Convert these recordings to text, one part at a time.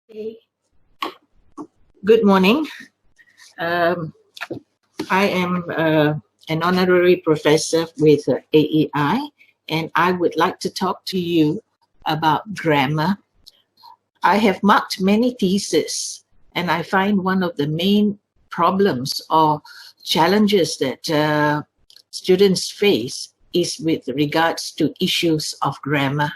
Okay. Good morning. I am an honorary professor with AEI, and I would like to talk to you about grammar. I have marked many theses, and I find one of the main problems or challenges that students face is with regards to issues of grammar.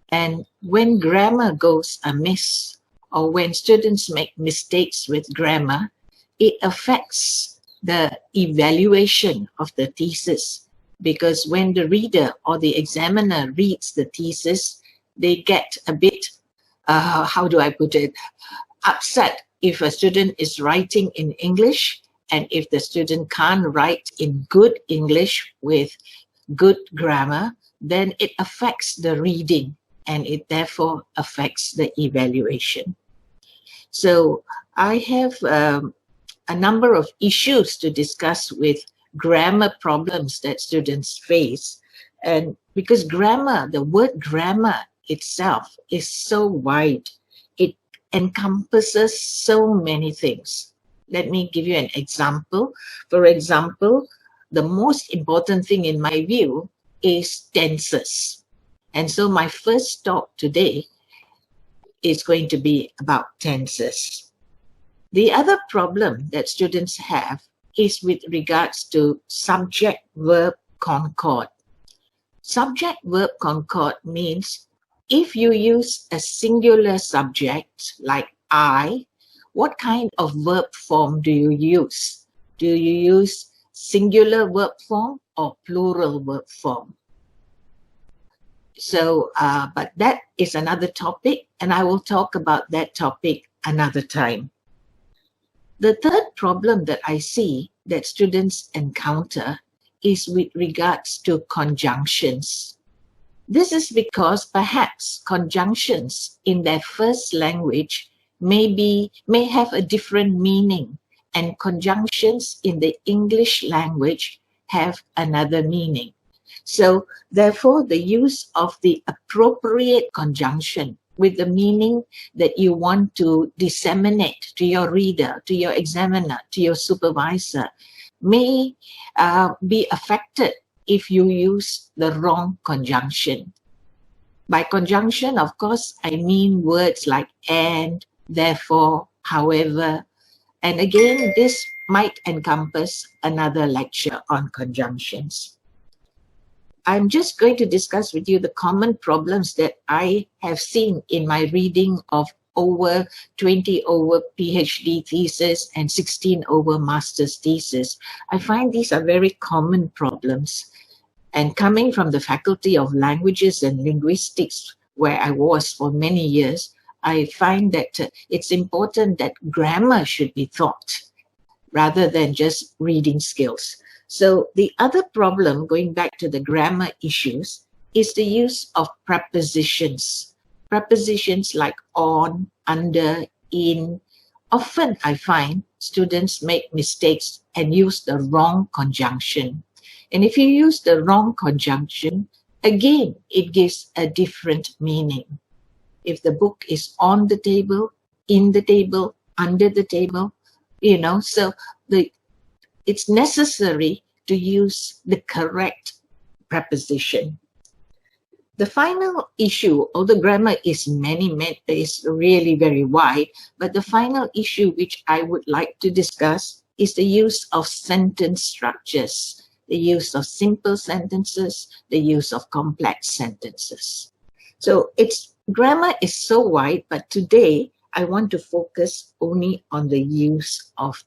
And when grammar goes amiss, or when students make mistakes with grammar, it affects the evaluation of the thesis. Because when the reader or the examiner reads the thesis, they get a bit, how do I put it, upset if a student is writing in English, and if the student can't write in good English with good grammar, then it affects the reading, and it therefore affects the evaluation. So I have a number of issues to discuss with grammar problems that students face. And because grammar, the word grammar itself is so wide, it encompasses so many things. Let me give you an example. For example, the most important thing in my view is tenses. And so my first talk today is going to be about tenses. The other problem that students have is with regards to subject-verb concord. Subject-verb concord means if you use a singular subject like I, what kind of verb form do you use? Do you use singular verb form or plural verb form? So, but that is another topic, and I will talk about that topic another time. The third problem that I see that students encounter is with regards to conjunctions. This is because perhaps conjunctions in their first language may have a different meaning, and conjunctions in the English language have another meaning. So therefore, the use of the appropriate conjunction with the meaning that you want to disseminate to your reader, to your examiner, to your supervisor, may be affected if you use the wrong conjunction. By conjunction, of course, I mean words like and, therefore, however. And again, this might encompass another lecture on conjunctions. I'm just going to discuss with you the common problems that I have seen in my reading of over 20 over PhD thesis and 16 over master's thesis. I find these are very common problems. And coming from the Faculty of Languages and Linguistics, where I was for many years, I find that it's important that grammar should be taught rather than just reading skills. So the other problem, going back to the grammar issues, is the use of prepositions. Prepositions like on, under, in. Often I find students make mistakes and use the wrong conjunction. And if you use the wrong conjunction, again, it gives a different meaning. If the book is on the table, in the table, under the table, so it's necessary to use the correct preposition. The final issue, although grammar is really very wide, but the final issue which I would like to discuss is the use of sentence structures, the use of simple sentences, the use of complex sentences. So grammar is so wide, but today I want to focus only on the use of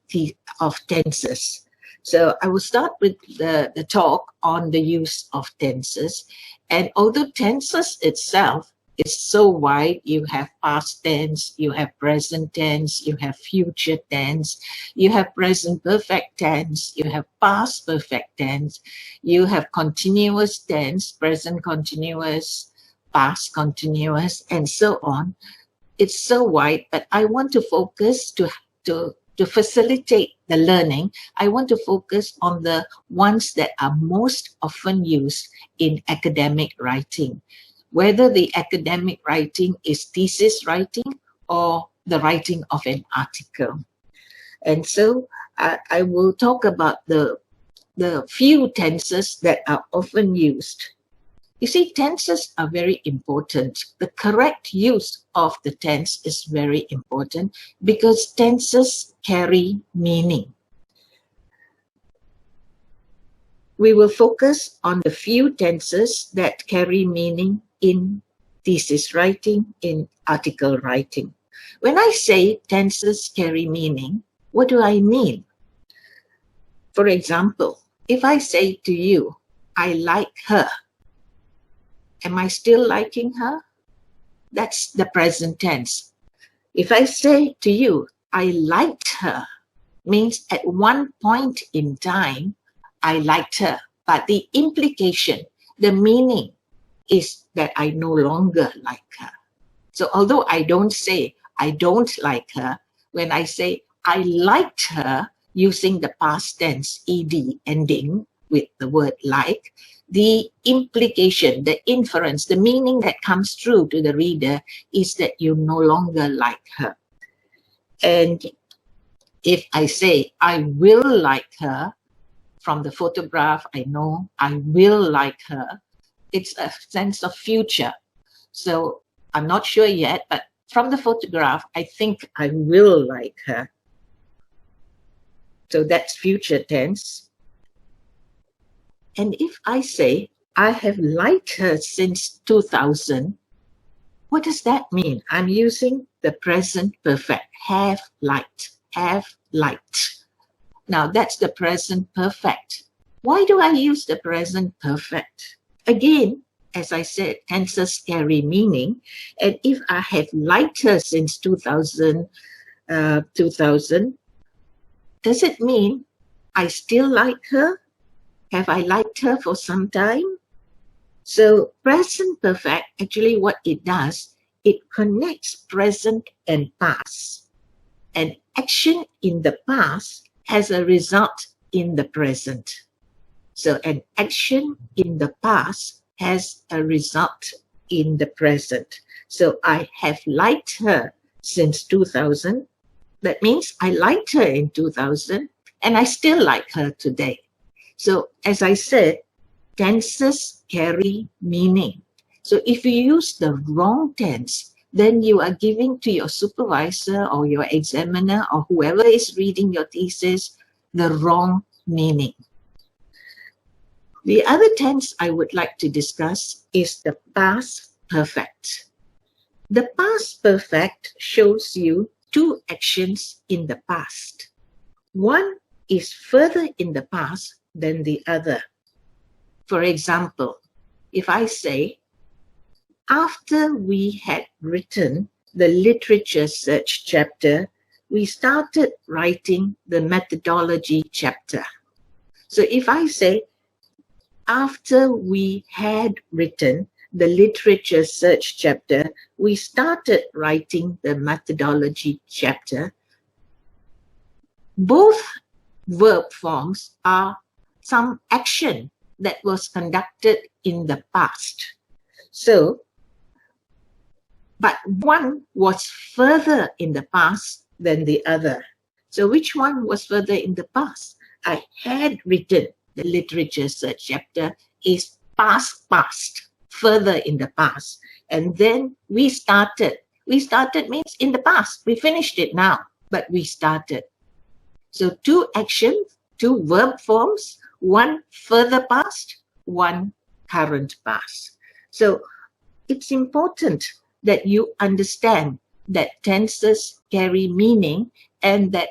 tenses. So I will start with the talk on the use of tenses. And although tenses itself is so wide, you have past tense, you have present tense, you have future tense, you have present perfect tense, you have past perfect tense, you have continuous tense, present continuous, past continuous, and so on. It's so wide, but I want to focus to facilitate the learning. I want to focus on the ones that are most often used in academic writing. Whether the academic writing is thesis writing or the writing of an article. And so I will talk about the few tenses that are often used. You see, tenses are very important. The correct use of the tense is very important because tenses carry meaning. We will focus on the few tenses that carry meaning in thesis writing, in article writing. When I say tenses carry meaning, what do I mean? For example, if I say to you, I like her, am I still liking her? That's the present tense. If I say to you, I liked her, means at one point in time, I liked her. But the implication, the meaning is that I no longer like her. So although I don't say I don't like her, when I say I liked her using the past tense ed ending with the word like, the implication, the inference, the meaning that comes through to the reader is that you no longer like her. And if I say I will like her, from the photograph, I know I will like her, it's a sense of future. So I'm not sure yet, but from the photograph, I think I will like her. So that's future tense. And if I say, I have liked her since 2000, what does that mean? I'm using the present perfect, have liked, have liked. Now that's the present perfect. Why do I use the present perfect? Again, as I said, tenses carry meaning. And if I have liked her since 2000, does it mean I still like her? Have I liked her for some time? So present perfect, actually what it does, it connects present and past. An action in the past has a result in the present. So an action in the past has a result in the present. So I have liked her since 2000. That means I liked her in 2000 and I still like her today. So as I said, tenses carry meaning. So if you use the wrong tense, then you are giving to your supervisor or your examiner or whoever is reading your thesis the wrong meaning. The other tense I would like to discuss is the past perfect. The past perfect shows you two actions in the past. One is further in the past than the other. For example, if I say, after we had written the literature search chapter, we started writing the methodology chapter. So if I say, after we had written the literature search chapter, we started writing the methodology chapter, both verb forms are some action that was conducted in the past. So, but one was further in the past than the other. So which one was further in the past? I had written the literature search chapter is past, further in the past. And then we started. We started means in the past. We finished it now, but we started. So two actions, two verb forms, one further past, one current past. So it's important that you understand that tenses carry meaning and that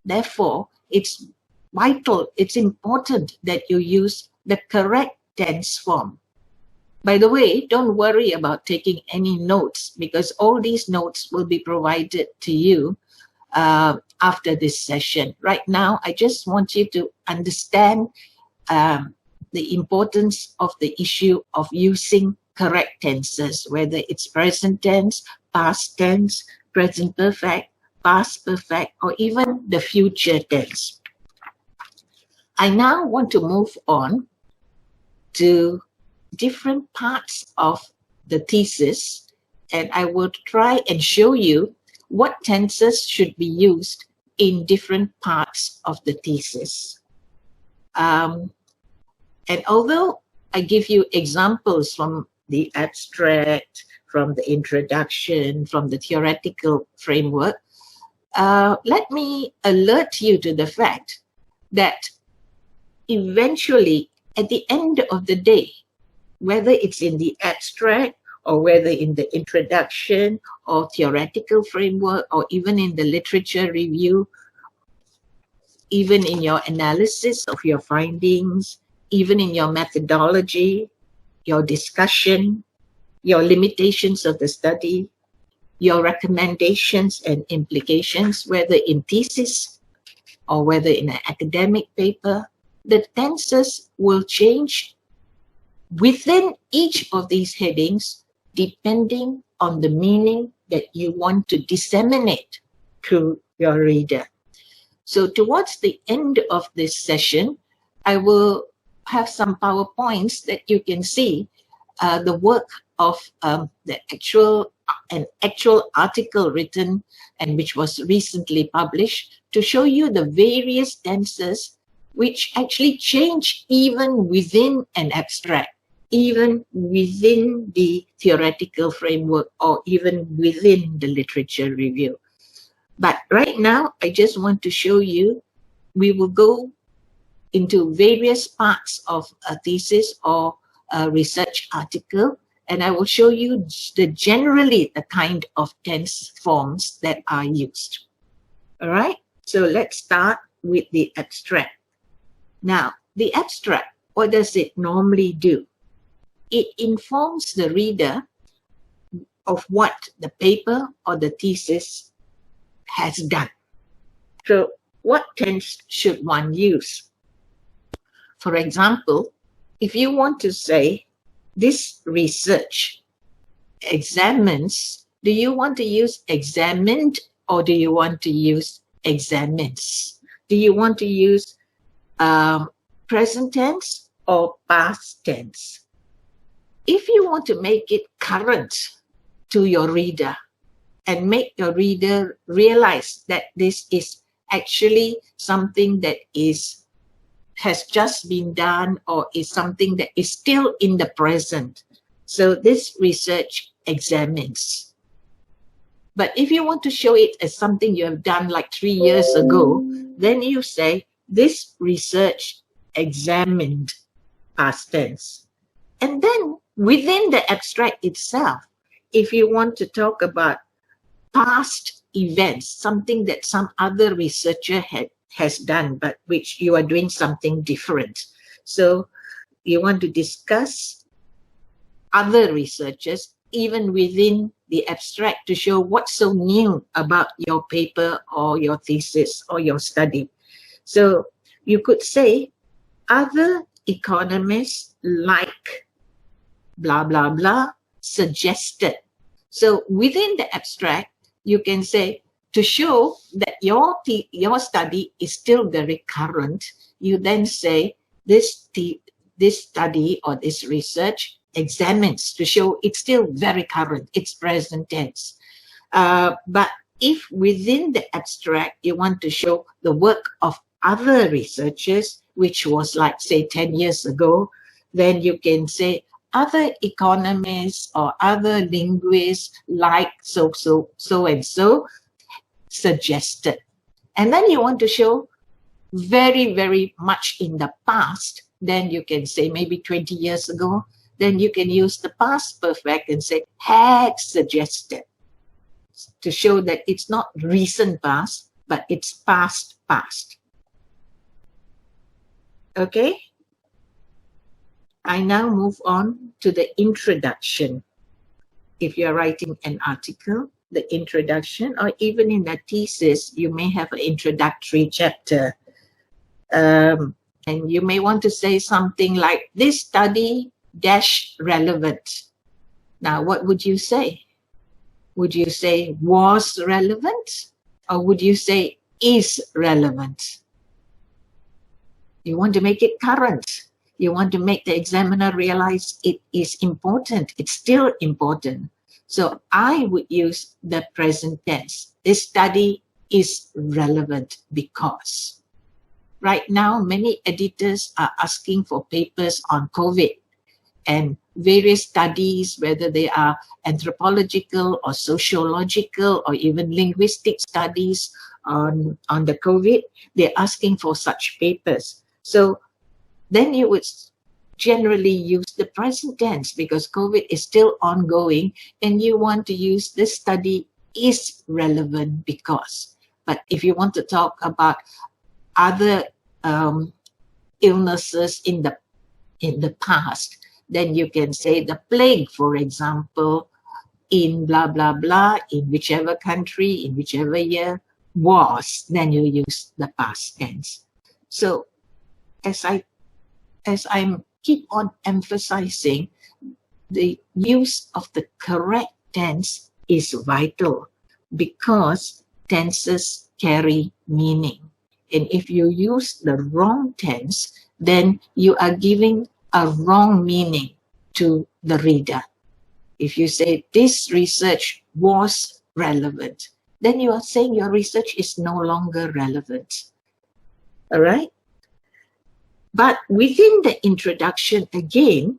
therefore it's vital, it's important that you use the correct tense form. By the way, don't worry about taking any notes because all these notes will be provided to you after this session. Right now, I just want you to understand the importance of the issue of using correct tenses, whether it's present tense, past tense, present perfect, past perfect, or even the future tense. I now want to move on to different parts of the thesis, and I will try and show you what tenses should be used in different parts of the thesis. And although I give you examples from the abstract, from the introduction, from the theoretical framework, let me alert you to the fact that eventually, at the end of the day, whether it's in the abstract or whether in the introduction or theoretical framework or even in the literature review, even in your analysis of your findings, even in your methodology, your discussion, your limitations of the study, your recommendations and implications, whether in thesis or whether in an academic paper, the tenses will change within each of these headings depending on the meaning that you want to disseminate to your reader. So towards the end of this session, I will have some PowerPoints that you can see the work of an actual article written and which was recently published to show you the various tenses which actually change even within an abstract, even within the theoretical framework, or even within the literature review. But right now, I just want to show you, we will go into various parts of a thesis or a research article, and I will show you generally the kind of tense forms that are used. All right, so let's start with the abstract. Now, the abstract, what does it normally do? It informs the reader of what the paper or the thesis has done. So what tense should one use? For example, if you want to say this research examines, do you want to use examined or do you want to use examines? Do you want to use present tense or past tense? If you want to make it current to your reader and make your reader realize that this is actually something that has just been done or is something that is still in the present. So this research examines. But if you want to show it as something you have done like 3 years ago, then you say this research examined, past tense. And then within the abstract itself, if you want to talk about past events, something that some other researcher has done, but which you are doing something different. So you want to discuss other researchers, even within the abstract, to show what's so new about your paper or your thesis or your study. So you could say, other economists like blah, blah, blah, suggested. So within the abstract, you can say, to show that your study is still very current, you then say, this study or this research examines, to show it's still very current, it's present tense. But if within the abstract, you want to show the work of other researchers, which was like, say, 10 years ago, then you can say, other economists or other linguists like so and so suggested. And then you want to show very, very much in the past, then you can say maybe 20 years ago, then you can use the past perfect and say had suggested, to show that it's not recent past, but it's past. Okay? I now move on to the introduction. If you're writing an article, the introduction, or even in a thesis, you may have an introductory chapter. And you may want to say something like, this study dash relevant. Now, what would you say? Would you say was relevant? Or would you say is relevant? You want to make it current. You want to make the examiner realize it is important. It's still important. So I would use the present tense. this study is relevant because. Right now, many editors are asking for papers on COVID and various studies, whether they are anthropological or sociological or even linguistic studies on the COVID, they're asking for such papers. So then you would generally use the present tense because COVID is still ongoing and you want to use this study is relevant because. But if you want to talk about other illnesses in the past, then you can say the plague, for example, in blah, blah, blah, in whichever country, in whichever year was, then you use the past tense. So as I'm keep on emphasizing, the use of the correct tense is vital because tenses carry meaning. And if you use the wrong tense, then you are giving a wrong meaning to the reader. If you say this research was relevant, then you are saying your research is no longer relevant. All right? But within the introduction, again,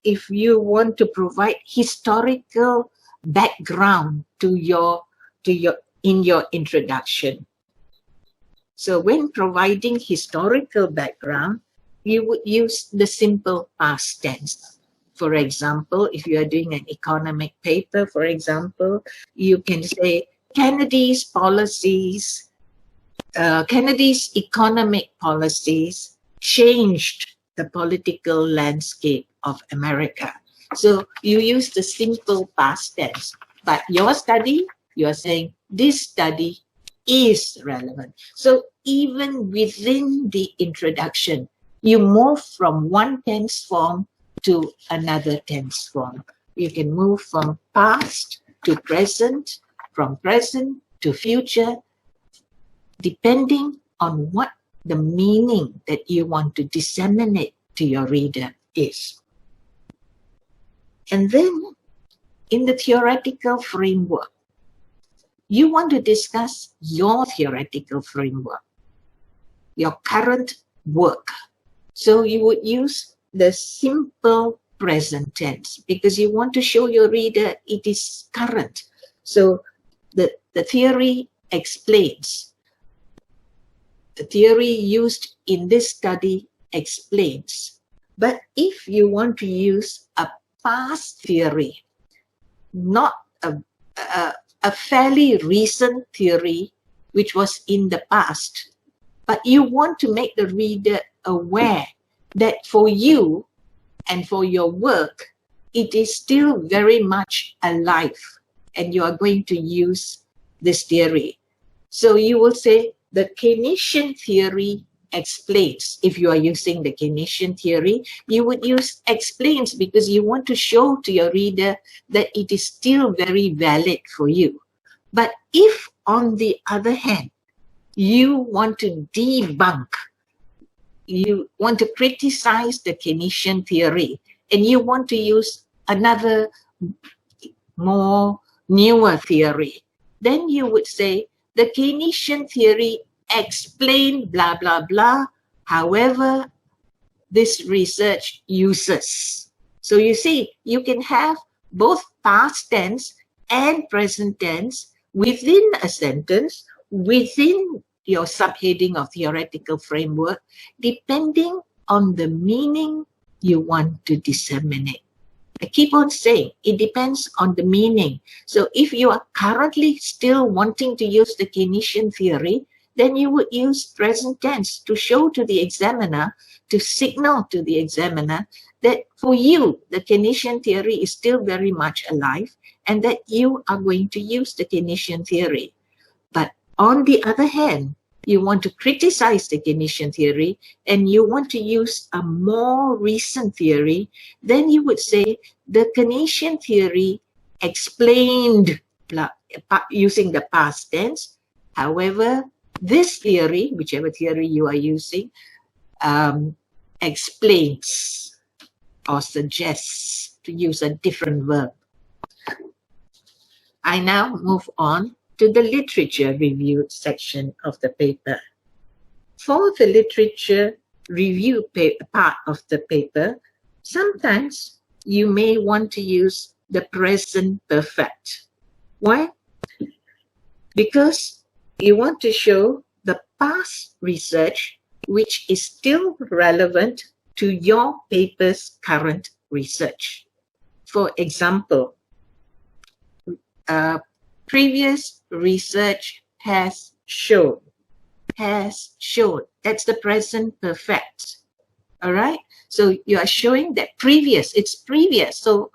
if you want to provide historical background in your introduction. So when providing historical background, you would use the simple past tense. For example, if you are doing an economic paper, for example, you can say Kennedy's economic policies changed the political landscape of America. So you use the simple past tense. But your study, you are saying this study is relevant. So even within the introduction, you move from one tense form to another tense form. You can move from past to present, from present to future, depending on what the meaning that you want to disseminate to your reader is. And then in the theoretical framework, you want to discuss your theoretical framework, your current work. So you would use the simple present tense because you want to show your reader it is current. So the theory explains. The theory used in this study explains. But if you want to use a past theory, not a fairly recent theory which was in the past, but you want to make the reader aware that for you and for your work, it is still very much alive and you are going to use this theory. So you will say the Keynesian theory explains. If you are using the Keynesian theory, you would use explains because you want to show to your reader that it is still very valid for you. But if, on the other hand, you want to debunk, you want to criticize the Keynesian theory, and you want to use another more newer theory, then you would say the Keynesian theory explained blah, blah, blah, however this research uses. So you see, you can have both past tense and present tense within a sentence, within your subheading of theoretical framework, depending on the meaning you want to disseminate. I keep on saying it depends on the meaning. So if you are currently still wanting to use the Keynesian theory, then you would use present tense to show to the examiner, to signal to the examiner that for you, the Keynesian theory is still very much alive and that you are going to use the Keynesian theory. But on the other hand, you want to criticize the Keynesian theory and you want to use a more recent theory, then you would say the Keynesian theory explained using the past tense. However, this theory, whichever theory you are using, explains or suggests to use a different verb. I now move on to the literature review section of the paper. For the literature review part of the paper, sometimes you may want to use the present perfect. Why? Because you want to show the past research which is still relevant to your paper's current research. For example, previous research has shown. That's the present perfect. All right? So you are showing that it's previous. So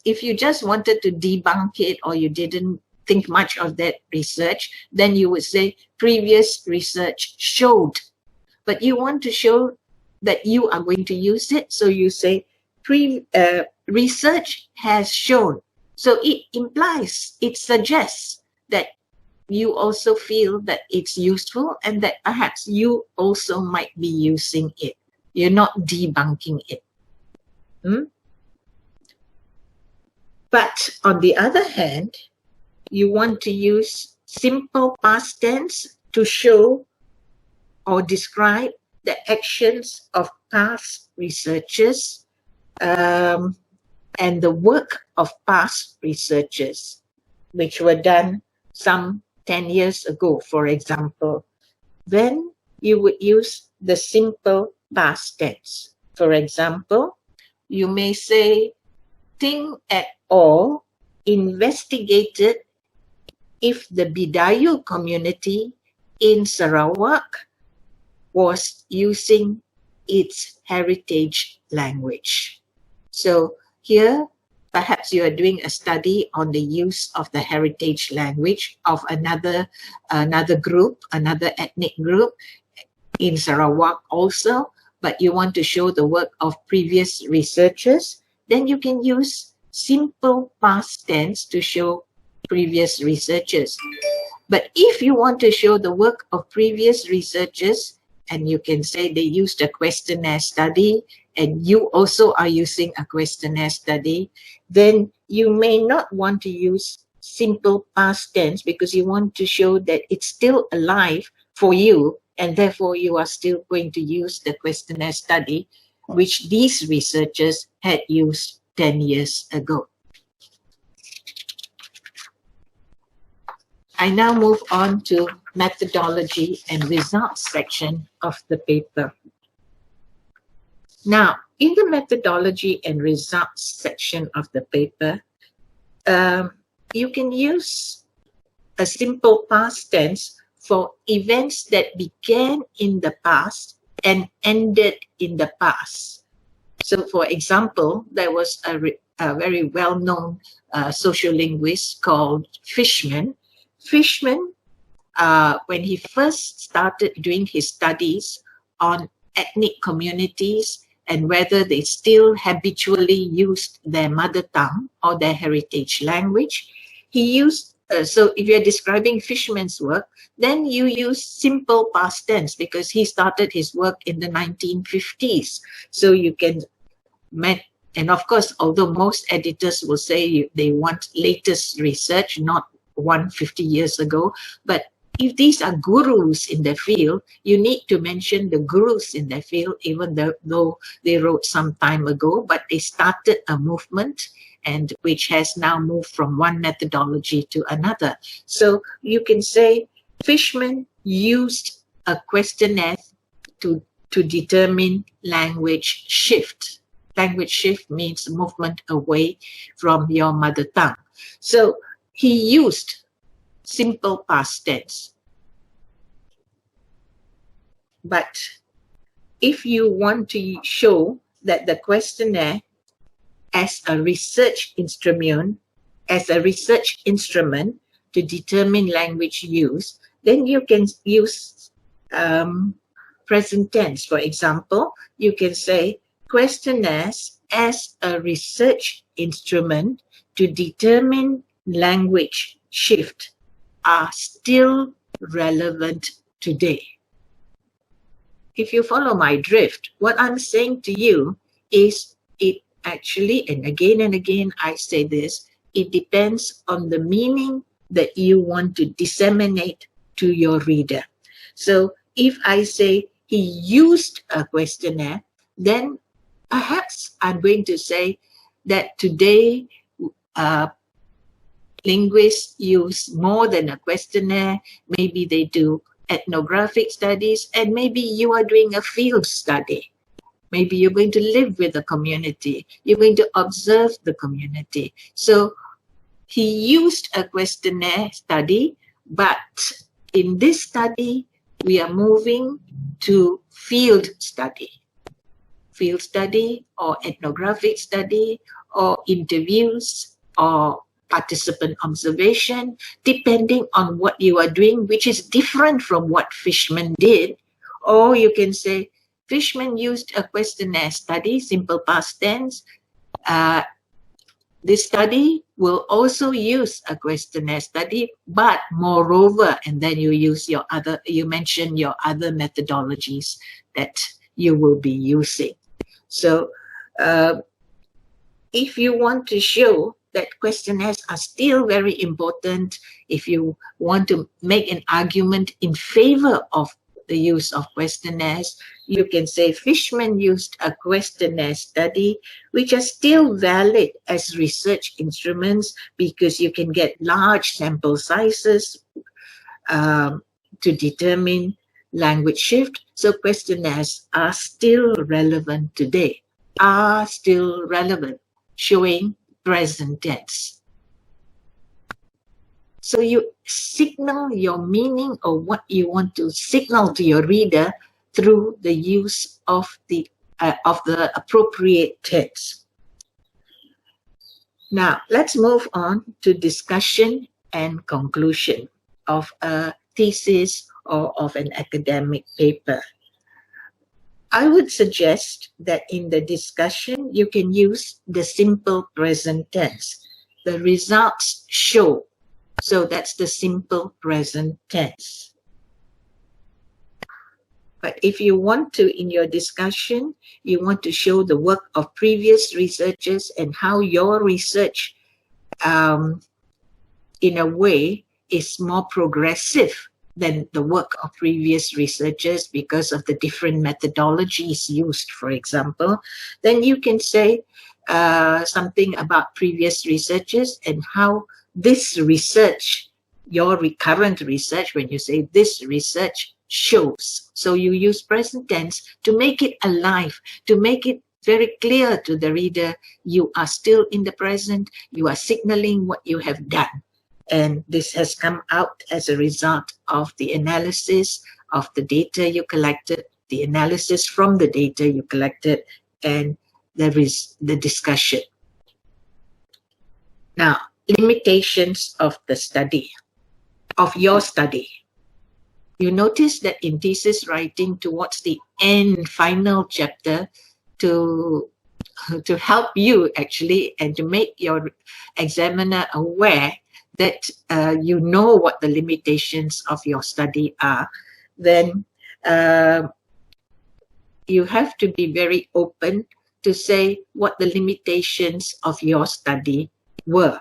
if you just wanted to debunk it or you didn't think much of that research, then you would say previous research showed. But you want to show that you are going to use it, so you say research has shown. So it suggests that you also feel that it's useful and that perhaps you also might be using it. You're not debunking it. But on the other hand, you want to use simple past tense to show or describe the actions of past researchers and the work of past researchers, which were done some 10 years ago, for example. Then you would use the simple past tense. For example, you may say, Ting et al. Investigated if the Bidayu community in Sarawak was using its heritage language. So here, perhaps you are doing a study on the use of the heritage language of another group, another ethnic group in Sarawak also, but you want to show the work of previous researchers, then you can use simple past tense to show previous researchers. But if you want to show the work of previous researchers, and you can say they used a questionnaire study, and you also are using a questionnaire study, then you may not want to use simple past tense because you want to show that it's still alive for you, and therefore you are still going to use the questionnaire study which these researchers had used 10 years ago. I now move on to methodology and results section of the paper. Now, in the methodology and results section of the paper, you can use a simple past tense for events that began in the past and ended in the past. So, for example, there was a very well-known sociolinguist called Fishman. Fishman, when he first started doing his studies on ethnic communities and whether they still habitually used their mother tongue or their heritage language, he used, so if you're describing Fishman's work, then you use simple past tense because he started his work in the 1950s. So you can, and of course, although most editors will say they want latest research, not 150 years ago, but if these are gurus in the field, you need to mention the gurus in the field, even though they wrote some time ago, but they started a movement and which has now moved from one methodology to another. So you can say Fishman used a questionnaire to determine language shift. Language shift means movement away from your mother tongue. So he used simple past tense. But if you want to show that the questionnaire as a research instrument to determine language use, then you can use present tense. For example, you can say questionnaires as a research instrument to determine language shift are still relevant today. If you follow my drift, what I'm saying to you is it actually, and again I say this, it depends on the meaning that you want to disseminate to your reader. So if I say he used a questionnaire, then perhaps I'm going to say that today linguists use more than a questionnaire. Maybe they do ethnographic studies, and maybe you are doing a field study. Maybe you're going to live with the community. You're going to observe the community. So he used a questionnaire study, but in this study, we are moving to field study or ethnographic study or interviews or participant observation, depending on what you are doing, which is different from what Fishman did. Or you can say, Fishman used a questionnaire study, simple past tense. This study will also use a questionnaire study, but moreover, and then you mention your other methodologies that you will be using. So if you want to show that questionnaires are still very important, if you want to make an argument in favor of the use of questionnaires, you can say Fishman used a questionnaire study, which are still valid as research instruments because you can get large sample sizes to determine language shift. So questionnaires are still relevant today, showing present tense. So you signal your meaning or what you want to signal to your reader through the use of the appropriate tense. Now, let's move on to discussion and conclusion of a thesis or of an academic paper. I would suggest that in the discussion, you can use the simple present tense. The results show. So that's the simple present tense. But if you want to, in your discussion, you want to show the work of previous researchers and how your research, in a way, is more progressive than the work of previous researchers because of the different methodologies used, for example, then you can say something about previous researchers and how this research, your recurrent research, when you say this research shows. So you use present tense to make it alive, to make it very clear to the reader, you are still in the present, you are signaling what you have done. And this has come out as a result of the analysis of the data you collected, the analysis from the data you collected, and there is the discussion. Now, limitations of the study, of your study. You notice that in thesis writing towards the end, final chapter, to help you actually and to make your examiner aware that you know what the limitations of your study are, then you have to be very open to say what the limitations of your study were.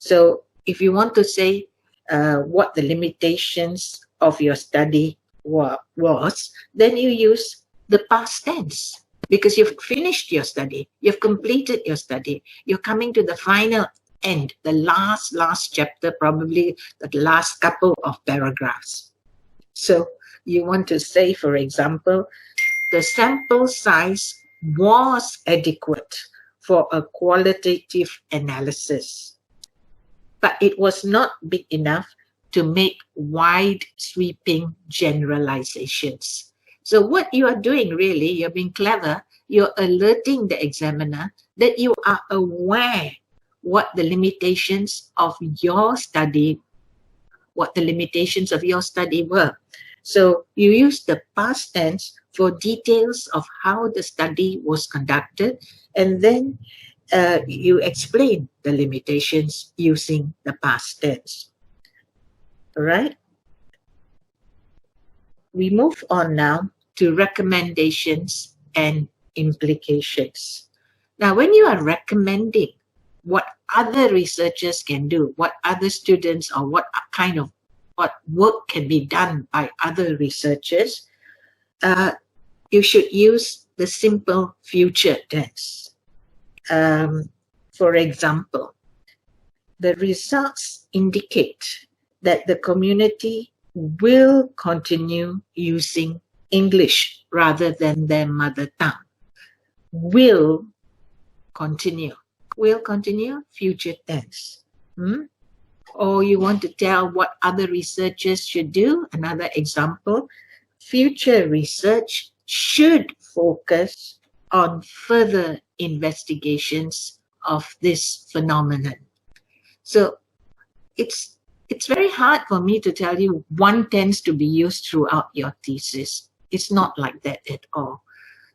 So if you want to say what the limitations of your study was, then you use the past tense because you've finished your study, you've completed your study, you're coming to the final end, the last chapter, probably the last couple of paragraphs. So you want to say, for example, the sample size was adequate for a qualitative analysis, but it was not big enough to make wide sweeping generalizations. So what you are doing really, you're being clever, you're alerting the examiner that you are aware what the limitations of your study, were. So you use the past tense for details of how the study was conducted, and then you explain the limitations using the past tense. All right? We move on now to recommendations and implications. Now, when you are recommending what other researchers can do, what other students or what work can be done by other researchers, you should use the simple future tense. For example, the results indicate that the community will continue using English rather than their mother tongue. Will continue, future tense. Or you want to tell what other researchers should do, another example, future research should focus on further investigations of this phenomenon. So it's very hard for me to tell you one tense to be used throughout your thesis. It's not like that at all.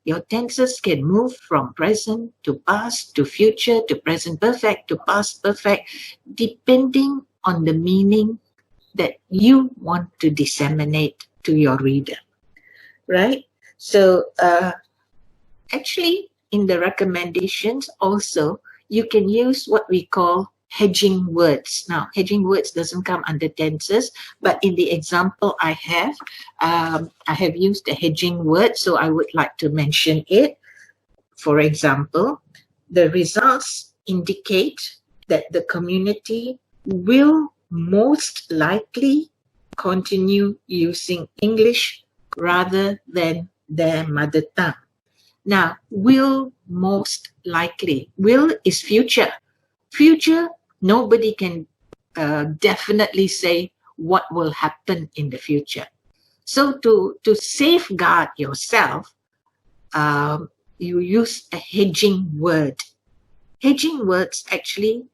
Your tenses can move from present to past to future to present perfect to past perfect, depending on the meaning that you want to disseminate to your reader, right? So actually, in the recommendations also, you can use what we call hedging words. Now, hedging words doesn't come under tenses, but in the example I have used a hedging word, so I would like to mention it. For example, the results indicate that the community will most likely continue using English rather than their mother tongue. Now, will most likely. Will is future. Future, nobody can definitely say what will happen in the future. So to safeguard yourself, you use a hedging word. Hedging words actually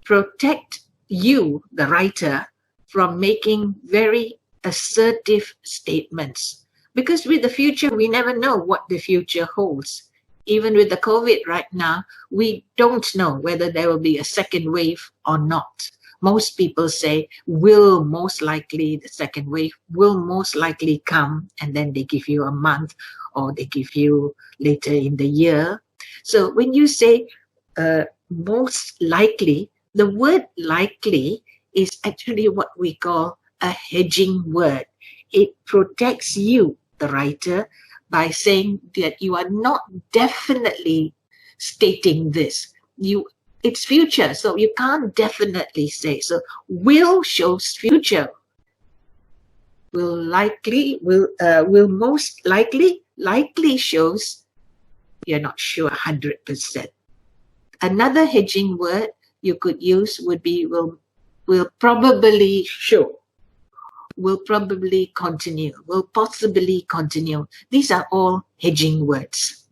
protect you, the writer, from making very assertive statements. Because with the future, we never know what the future holds. Even with the COVID right now, we don't know whether there will be a second wave or not. Most people say will most likely, the second wave will most likely come, and then they give you a month or they give you later in the year. So when you say most likely, the word likely is actually what we call a hedging word. It protects you, the writer, by saying that you are not definitely stating this. It's future, so you can't definitely say. So will shows future. Will most likely shows you're not sure 100%. Another hedging word you could use would be will probably show. Will probably continue, will possibly continue. These are all hedging words.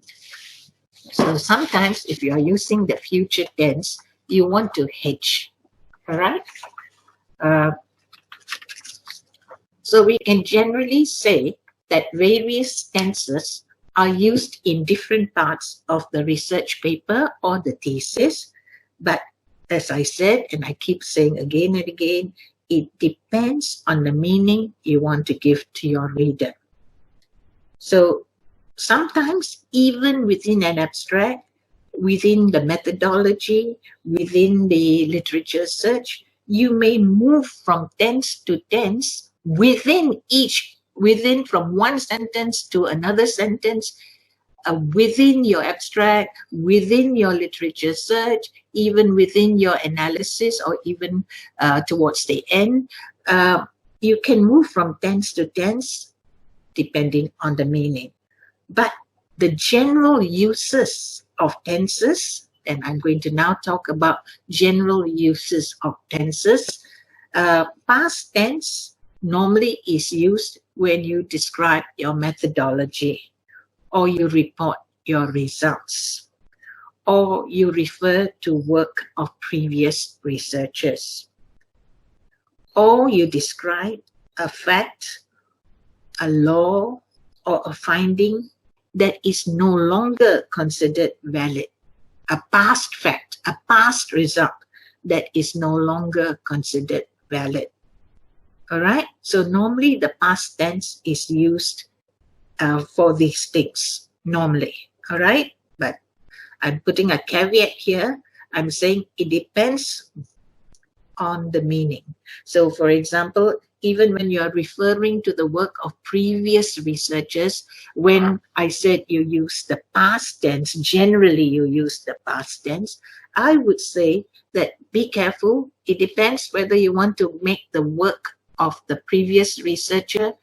So sometimes if you are using the future tense, you want to hedge, all right? So we can generally say that various tenses are used in different parts of the research paper or the thesis, but as I said, and I keep saying again and again, it depends on the meaning you want to give to your reader. So sometimes even within an abstract, within the methodology, within the literature search, you may move from tense to tense within from one sentence to another sentence, within your abstract, within your literature search, even within your analysis, or even towards the end. You can move from tense to tense depending on the meaning. But the general uses of tenses, and I'm going to now talk about general uses of tenses. Past tense normally is used when you describe your methodology, or you report your results, or you refer to work of previous researchers, or you describe a fact, a law, or a finding that is no longer considered valid, a past fact, a past result that is no longer considered valid. All right, so normally the past tense is used for these things normally, all right? But I'm putting a caveat here. I'm saying it depends on the meaning. So for example, even when you are referring to the work of previous researchers, when I said you use the past tense, generally you use the past tense, I would say that be careful. It depends whether you want to make the work of the previous researcher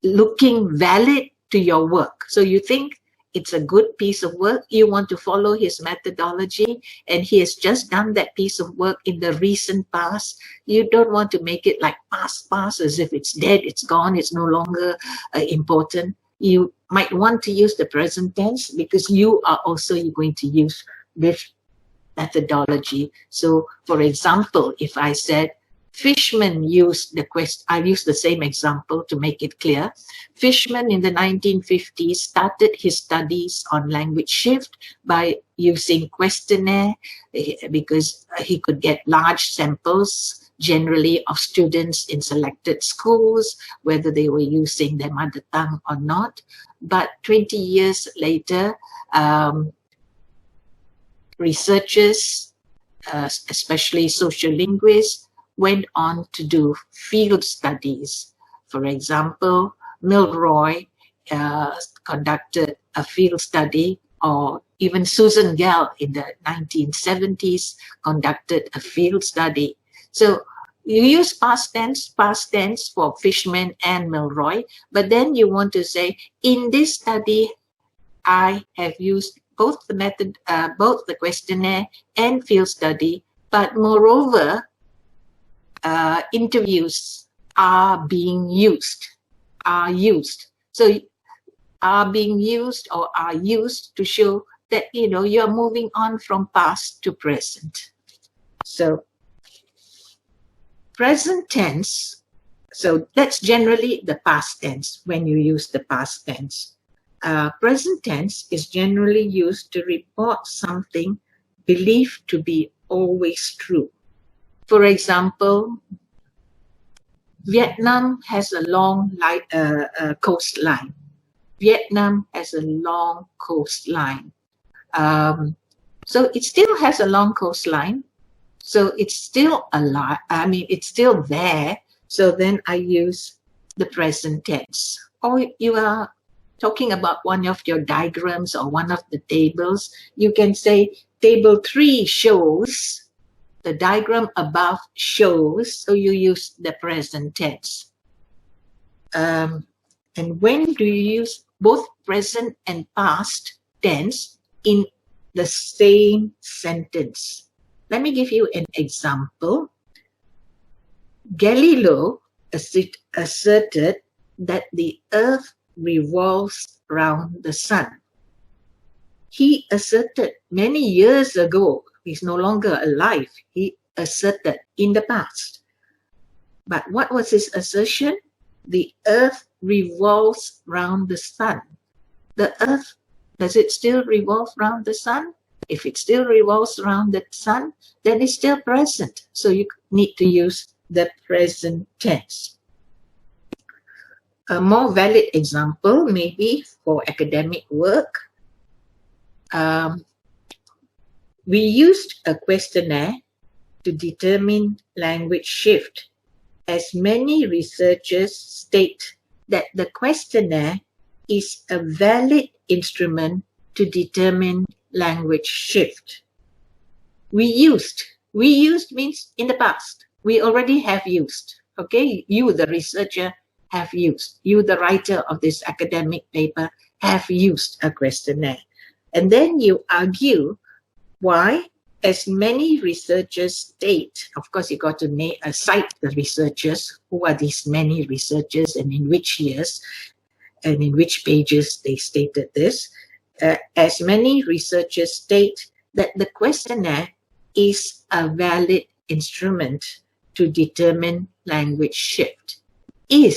looking valid to your work. So you think it's a good piece of work, you want to follow his methodology, and he has just done that piece of work in the recent past. You don't want to make it like past, as if it's dead, it's gone, it's no longer important. You might want to use the present tense because you are also going to use this methodology. So for example, if I said, Fishman used I used the same example to make it clear. Fishman in the 1950s started his studies on language shift by using questionnaire because he could get large samples, generally of students in selected schools, whether they were using their mother tongue or not. But 20 years later, researchers, especially social linguists, went on to do field studies. For example, Milroy conducted a field study, or even Susan Gell in the 1970s conducted a field study. So you use past tense for Fishman and Milroy, but then you want to say, in this study, I have used both the method, both the questionnaire and field study, but moreover, interviews are used. So are being used or are used to show that, you're moving on from past to present. So present tense, so that's generally the past tense when you use the past tense. Present tense is generally used to report something believed to be always true. For example, Vietnam has a long coastline. Vietnam has a long coastline. So it still has a long coastline. So it's still alive. It's still there. So then I use the present tense. Or you are talking about one of your diagrams or one of the tables. You can say table 3 shows. The diagram above shows, so you use the present tense. And when do you use both present and past tense in the same sentence? Let me give you an example. Galileo asserted that the earth revolves around the sun. He asserted many years ago. He's no longer alive. He asserted in the past. But what was his assertion? The earth revolves around the sun. The earth, does it still revolve around the sun? If it still revolves around the sun, then it's still present. So you need to use the present tense. A more valid example, maybe for academic work, we used a questionnaire to determine language shift, as many researchers state that the questionnaire is a valid instrument to determine language shift. We used means in the past. We already have used. Okay, you, the researcher, have used. You, the writer of this academic paper, have used a questionnaire. And then you argue why, as many researchers state, of course, you got to cite the researchers. Who are these many researchers and in which years and in which pages they stated this. As many researchers state that the questionnaire is a valid instrument to determine language shift. It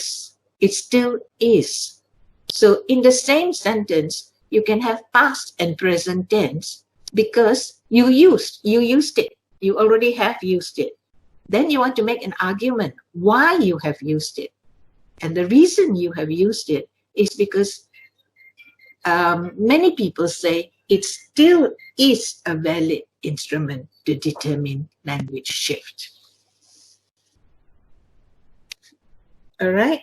still is. So in the same sentence, you can have past and present tense, because you used it. You already have used it. Then you want to make an argument why you have used it. And the reason you have used it is because many people say it still is a valid instrument to determine language shift. All right.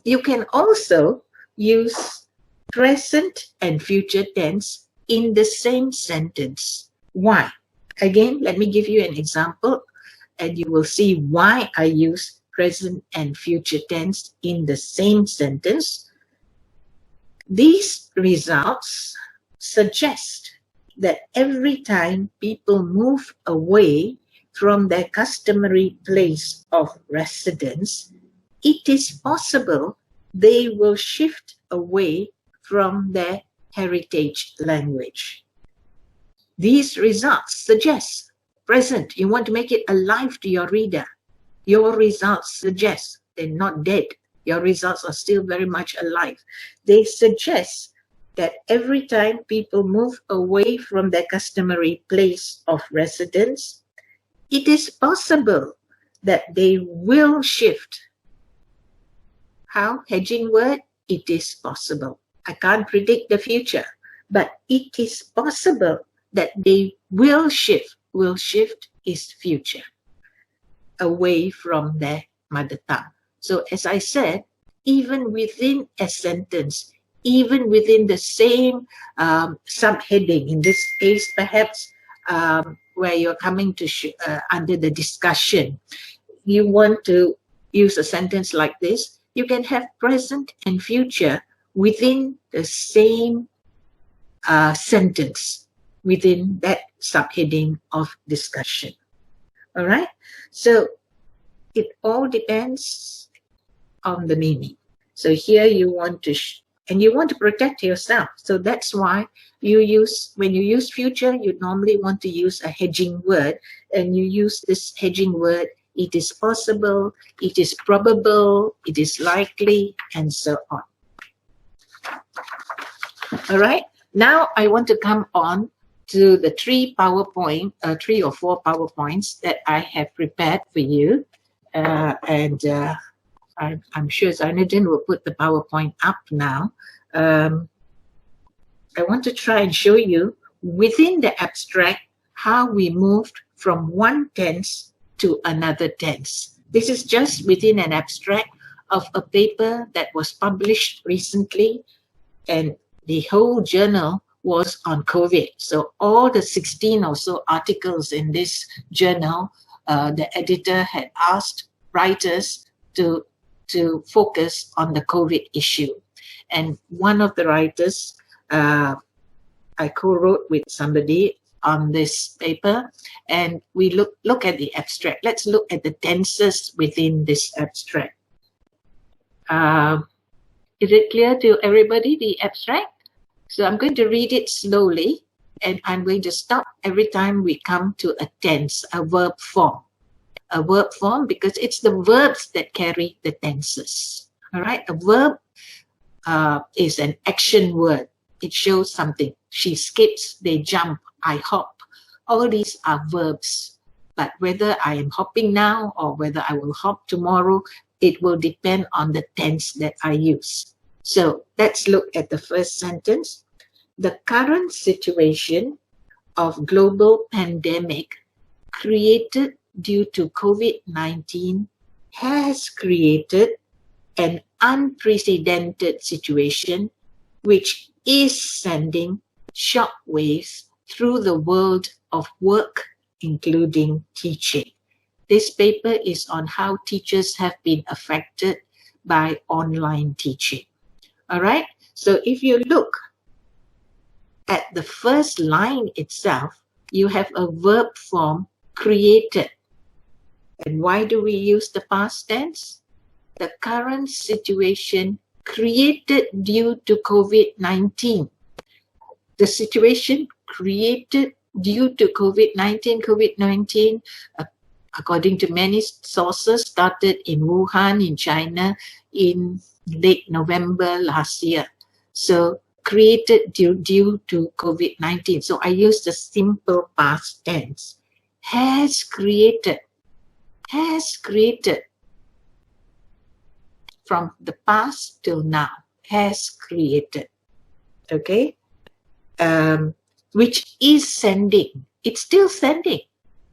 You can also use present and future tense in the same sentence. Why? Again, let me give you an example, and you will see why I use present and future tense in the same sentence. These results suggest that every time people move away from their customary place of residence, it is possible they will shift away from their heritage language. These results suggest, present, you want to make it alive to your reader. Your results suggest, they're not dead. Your results are still very much alive. They suggest that every time people move away from their customary place of residence, it is possible that they will shift. How? Hedging word, it is possible. I can't predict the future, but it is possible that they will shift. Will shift is future, away from their mother tongue. So as I said, even within a sentence, even within the same subheading, in this case perhaps where you're coming to under the discussion, you want to use a sentence like this, you can have present and future within the same sentence, within that subheading of discussion. All right? So it all depends on the meaning. So here you want to, and you want to protect yourself. So that's why you use, when you use future, you normally want to use a hedging word, and you use this hedging word, it is possible, it is probable, it is likely, and so on. All right. Now I want to come on to the three or four PowerPoints that I have prepared for you. I'm sure Zainudin will put the PowerPoint up now. I want to try and show you within the abstract how we moved from one tense to another tense. This is just within an abstract of a paper that was published recently, and the whole journal was on COVID. So all the 16 or so articles in this journal, the editor had asked writers to focus on the COVID issue. And one of the writers, I co-wrote with somebody on this paper, and we look at the abstract. Let's look at the tenses within this abstract. Is it clear to everybody, the abstract? So I'm going to read it slowly, and I'm going to stop every time we come to a tense, a verb form. A verb form because it's the verbs that carry the tenses. All right, a verb is an action word. It shows something. She skips, they jump, I hop. All these are verbs. But whether I am hopping now or whether I will hop tomorrow, it will depend on the tense that I use. So let's look at the first sentence. The current situation of global pandemic created due to COVID-19 has created an unprecedented situation which is sending shockwaves through the world of work, including teaching. This paper is on how teachers have been affected by online teaching. All right, so if you look at the first line itself, you have a verb form, created. And why do we use the past tense? The current situation created due to COVID-19. The situation created due to COVID-19. COVID-19, according to many sources, started in Wuhan, in China, in late November last year. So created due to COVID-19. So I use the simple past tense. Has created. Has created. From the past till now. Has created. Okay? Which is sending. it's still sending.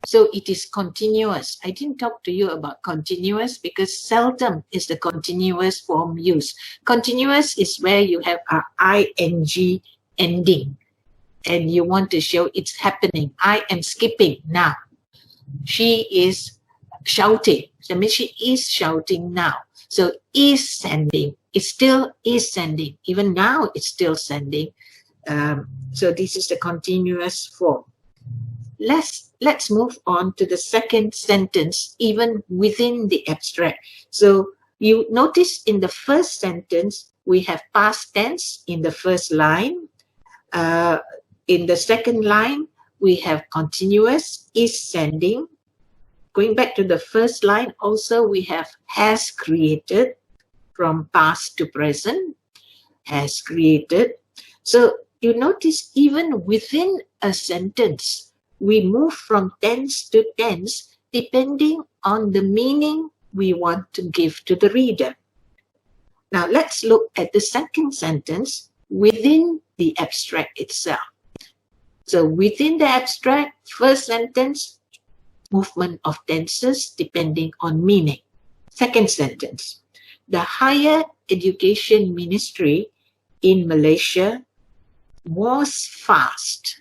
So it is continuous. I didn't talk to you about continuous because seldom is the continuous form used. Continuous is where you have a ing ending and you want to show it's happening. I am skipping now. She is shouting. That means she is shouting now. So is sending. It still is sending. Even now it's still sending. So this is the continuous form. Let's move on to the second sentence, even within the abstract. So you notice in the first sentence, we have past tense in the first line. In the second line, we have continuous, is sending. Going back to the first line, also we have has created, from past to present, has created. So you notice even within a sentence, we move from tense to tense depending on the meaning we want to give to the reader. Now let's look at the second sentence within the abstract itself. So within the abstract, first sentence, movement of tenses depending on meaning. Second sentence, the Higher Education Ministry in Malaysia was fast.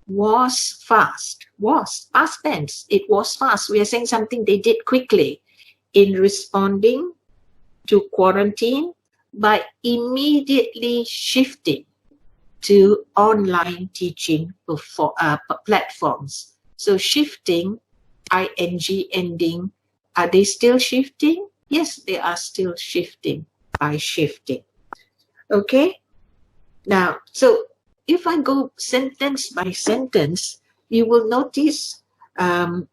Was fast. Was, past tense. It was fast. We are saying something they did quickly in responding to quarantine by immediately shifting to online teaching platforms. So shifting, ing ending, are they still shifting? Yes, they are still shifting by shifting. Okay? Now, so if I go sentence by sentence, you will notice the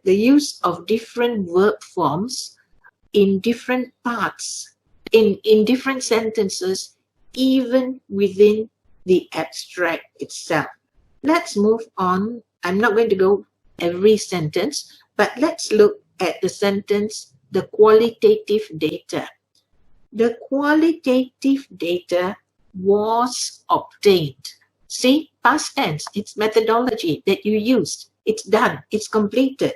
use of different verb forms in different parts, in different sentences, even within the abstract itself. Let's move on. I'm not going to go every sentence, but let's look at the sentence, the qualitative data. The qualitative data was obtained. See, past tense, it's methodology that you used. It's done, it's completed.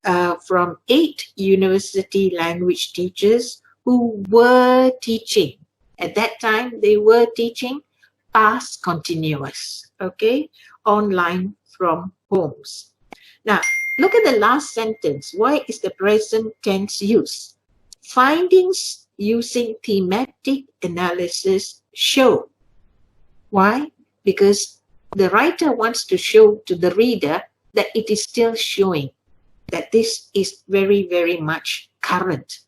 From 8 university language teachers who were teaching. At that time, they were teaching past continuous, okay? Online from homes. Now, look at the last sentence. Why is the present tense used? Findings using thematic analysis show. Why? Because the writer wants to show to the reader that it is still showing, that this is very, very much current.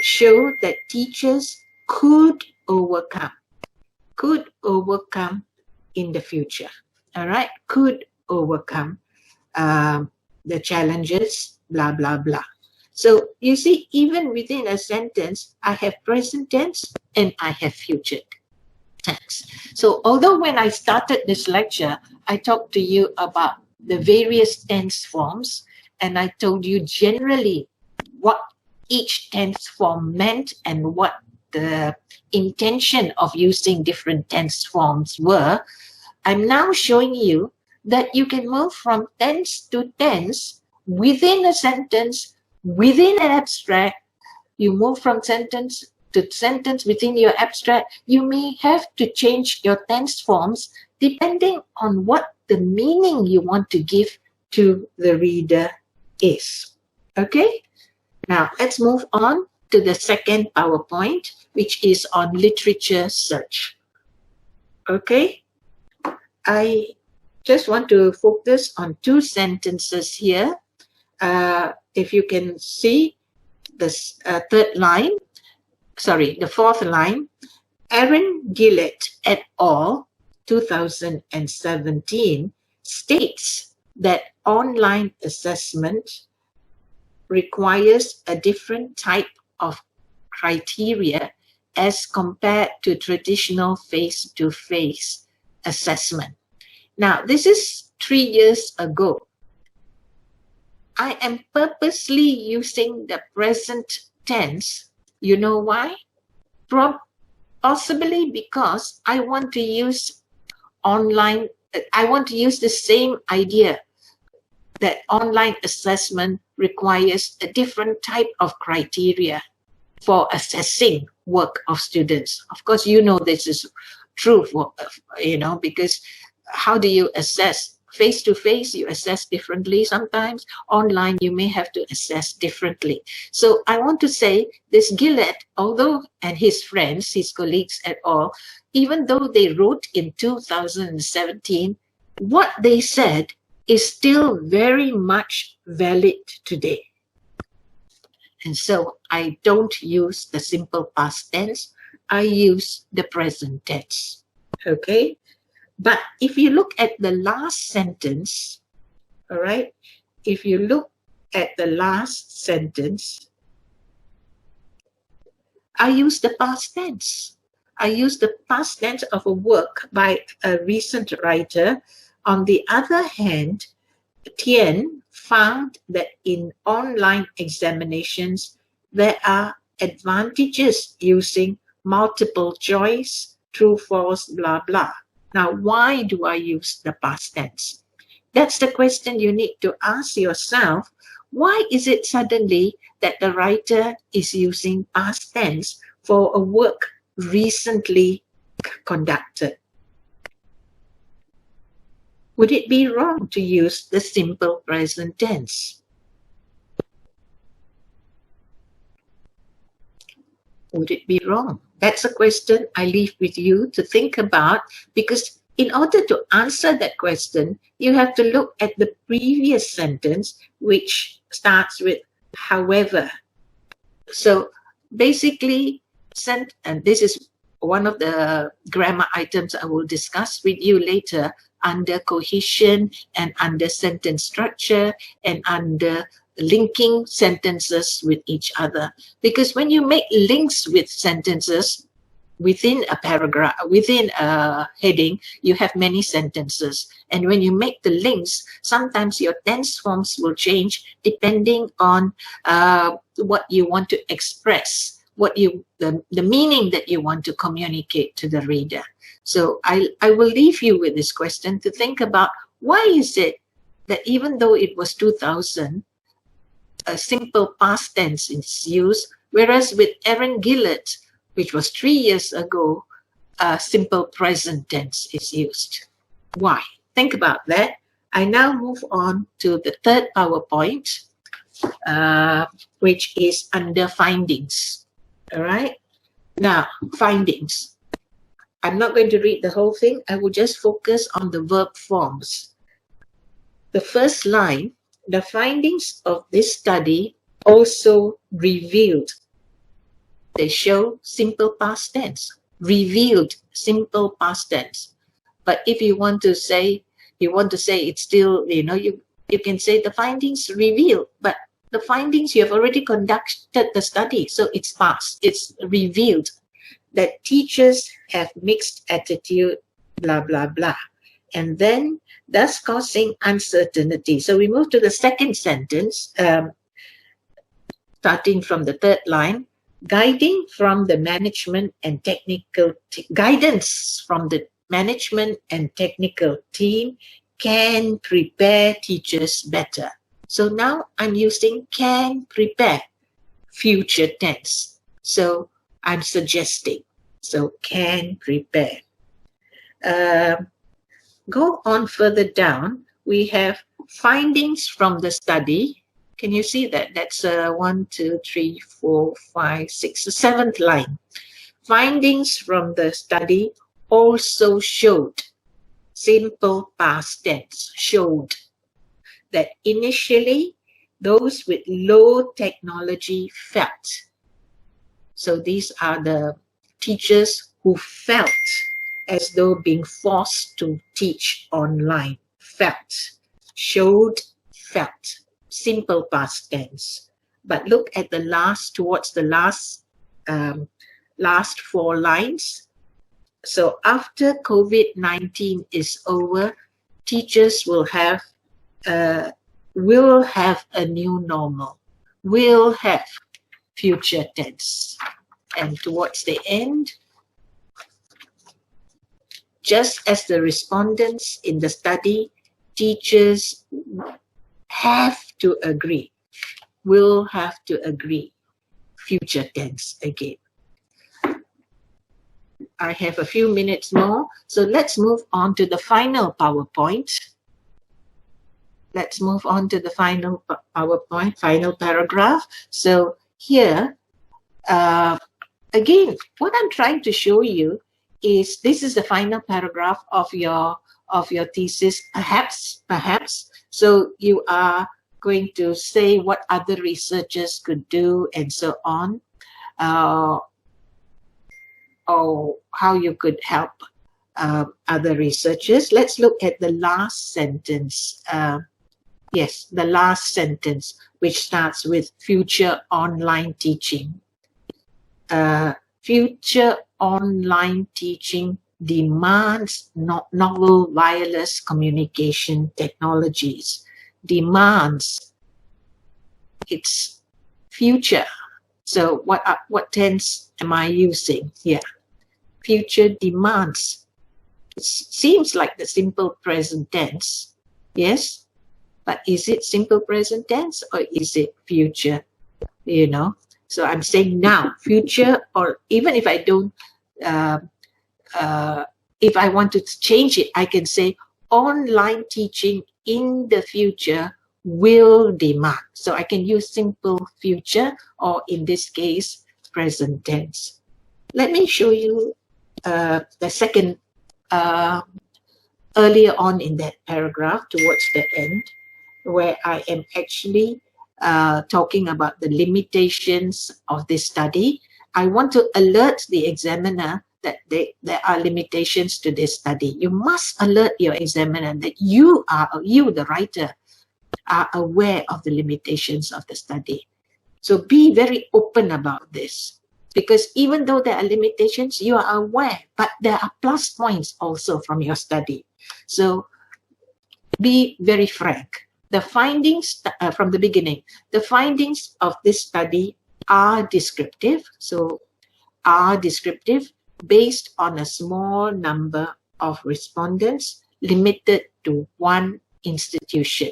Show that teachers could overcome in the future. All right, could overcome the challenges, blah, blah, blah. So you see, even within a sentence, I have present tense and I have future tense. So although when I started this lecture, I talked to you about the various tense forms, and I told you generally what each tense form meant and what the intention of using different tense forms were, I'm now showing you that you can move from tense to tense within a sentence, within an abstract. You move from sentence to sentence within your abstract. You may have to change your tense forms depending on what the meaning you want to give to the reader is. Okay? Now, let's move on to the second PowerPoint, which is on literature search. Okay? I just want to focus on 2 sentences here. If you can see the fourth line, Aaron Gillett et al. 2017 states that online assessment requires a different type of criteria as compared to traditional face-to-face assessment. Now, this is 3 years ago. I am purposely using the present tense. You know why? Possibly because I want to use online I want to use the same idea that online assessment requires a different type of criteria for assessing work of students. Of course, you know this is true for, because how do you assess? Face to face, you assess differently sometimes. Online, you may have to assess differently. So I want to say this Gillett, although, and his friends, his colleagues at all, even though they wrote in 2017, what they said is still very much valid today. And so I don't use the simple past tense. I use the present tense. Okay? But if you look at the last sentence, all right? If you look at the last sentence, I use the past tense. I use the past tense of a work by a recent writer. On the other hand, Tien found that in online examinations, there are advantages using multiple choice, true, false, blah, blah. Now, why do I use the past tense? That's the question you need to ask yourself. Why is it suddenly that the writer is using past tense for a work recently conducted? Would it be wrong to use the simple present tense? Would it be wrong? That's a question I leave with you to think about, because in order to answer that question, you have to look at the previous sentence, which starts with however. So basically, and this is one of the grammar items I will discuss with you later, under cohesion and under sentence structure and under linking sentences with each other. Because when you make links with sentences within a paragraph, within a heading, you have many sentences. And when you make the links, sometimes your tense forms will change depending on what you want to express, the meaning that you want to communicate to the reader. So I will leave you with this question to think about, why is it that even though it was 2000, a simple past tense is used, whereas with Aaron Gillett, which was 3 years ago, a simple present tense is used. Why? Think about that. I now move on to the third PowerPoint, which is under findings. All right? Now, findings. I'm not going to read the whole thing. I will just focus on the verb forms. The first line, the findings of this study also revealed. They show simple past tense. Revealed, simple past tense. But if you want to say it's still, you can say the findings revealed, but the findings, you have already conducted the study, so it's past. It's revealed that teachers have mixed attitude, blah, blah, blah. And then thus causing uncertainty. So we move to the second sentence, starting from the third line. Guidance from the management and technical team can prepare teachers better. So now I'm using can prepare, future tense. So I'm suggesting. So can prepare. Go on further down. We have findings from the study. Can you see that? That's 1, 2, 3, 4, 5, 6, the seventh line. Findings from the study also showed, simple past tense, showed, that initially those with low technology felt. So these are the teachers who felt as though being forced to teach online. Felt, showed, felt. Simple past tense. But look at the towards the last 4 lines. So after COVID-19 is over, teachers will have a new normal. Will have, future tense. And towards the end, just as the respondents in the study, teachers have to agree, will have to agree. Future tense again. I have a few minutes more, so let's move on to the final PowerPoint. Let's move on to the final PowerPoint, final paragraph. So here, again, what I'm trying to show you is this is the final paragraph of your thesis, perhaps. So you are going to say what other researchers could do and so on, or how you could help other researchers. Let's look at the last sentence. Yes, the last sentence, which starts with future online teaching. Future online teaching demands novel wireless communication technologies. Demands, it's future. So what tense am I using here? Future demands. It seems like the simple present tense, yes? But is it simple present tense or is it future? You know, so I'm saying now, future, or even if I don't, if I want to change it, I can say online teaching in the future will demand. So I can use simple future, or in this case, present tense. Let me show you the second, earlier on in that paragraph, towards the end, where I am actually talking about the limitations of this study. I want to alert the examiner that there are limitations to this study. You must alert your examiner that you, the writer, are aware of the limitations of the study. So be very open about this, because even though there are limitations, you are aware, but there are plus points also from your study. So be very frank. The findings from the beginning, the findings of this study are descriptive. So are descriptive based on a small number of respondents limited to one institution.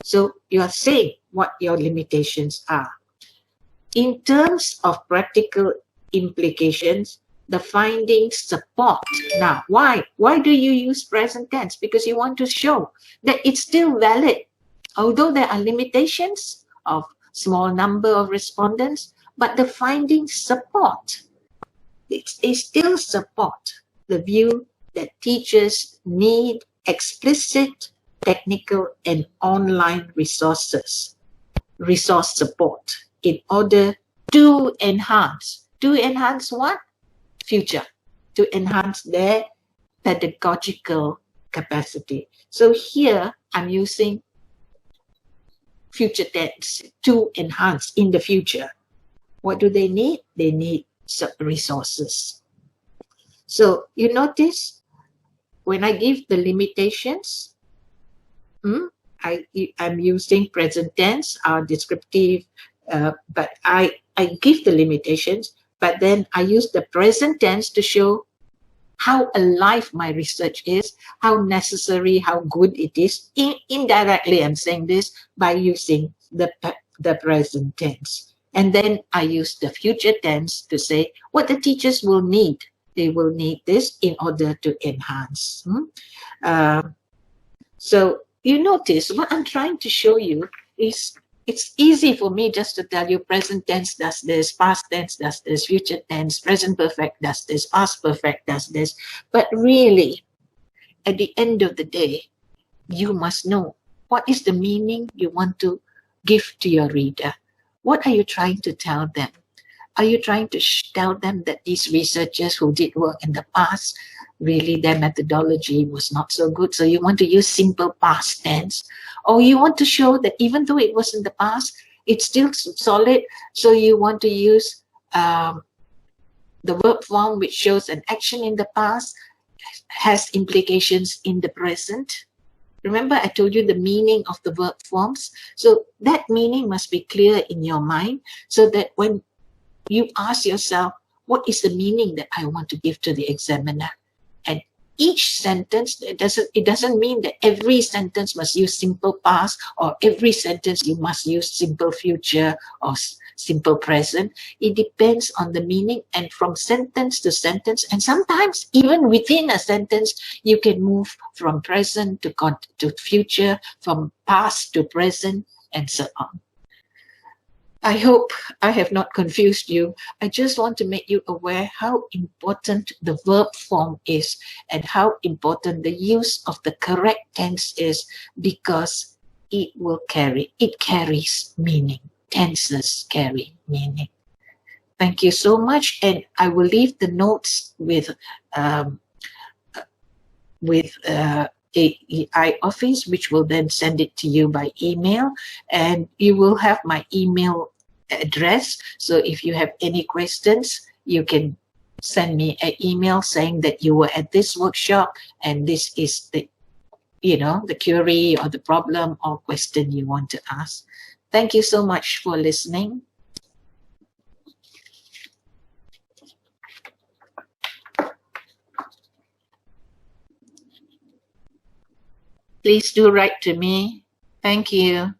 So you are saying what your limitations are. In terms of practical implications, the findings support. Now, why? Why do you use present tense? Because you want to show that it's still valid. Although there are limitations of small number of respondents, but the findings support. They still support the view that teachers need explicit technical and online resource support in order to enhance. To enhance what? Future. To enhance their pedagogical capacity. So here I'm using future tense, to enhance in the future. What do they need? They need resources. So you notice when I give the limitations, I'm using present tense, descriptive, but I give the limitations, but then I use the present tense to show how alive my research is, how necessary, how good it is. Indirectly, I'm saying this by using the present tense. And then I use the future tense to say what the teachers will need. They will need this in order to enhance. So you notice what I'm trying to show you is it's easy for me just to tell you present tense does this, past tense does this, future tense, present perfect does this, past perfect does this. But really, at the end of the day, you must know what is the meaning you want to give to your reader. What are you trying to tell them? Are you trying to tell them that these researchers who did work in the past, really their methodology was not so good, so you want to use simple past tense? Or you want to show that even though it was in the past, it's still solid, so you want to use the verb form which shows an action in the past has implications in the present. Remember, I told you the meaning of the verb forms. So that meaning must be clear in your mind, so that when you ask yourself, what is the meaning that I want to give to the examiner? And each sentence, it doesn't mean that every sentence must use simple past, or every sentence you must use simple future or simple present. It depends on the meaning, and from sentence to sentence, and sometimes even within a sentence, you can move from present to future, from past to present, and so on. I hope I have not confused you. I just want to make you aware how important the verb form is and how important the use of the correct tense is, because it carries meaning. Tenses carry meaning. Thank you so much. And I will leave the notes with AI office, which will then send it to you by email, and you will have my email address. So if you have any questions, you can send me an email saying that you were at this workshop and this is the query or the problem or question you want to ask. Thank you so much for listening. Please do write to me. Thank you.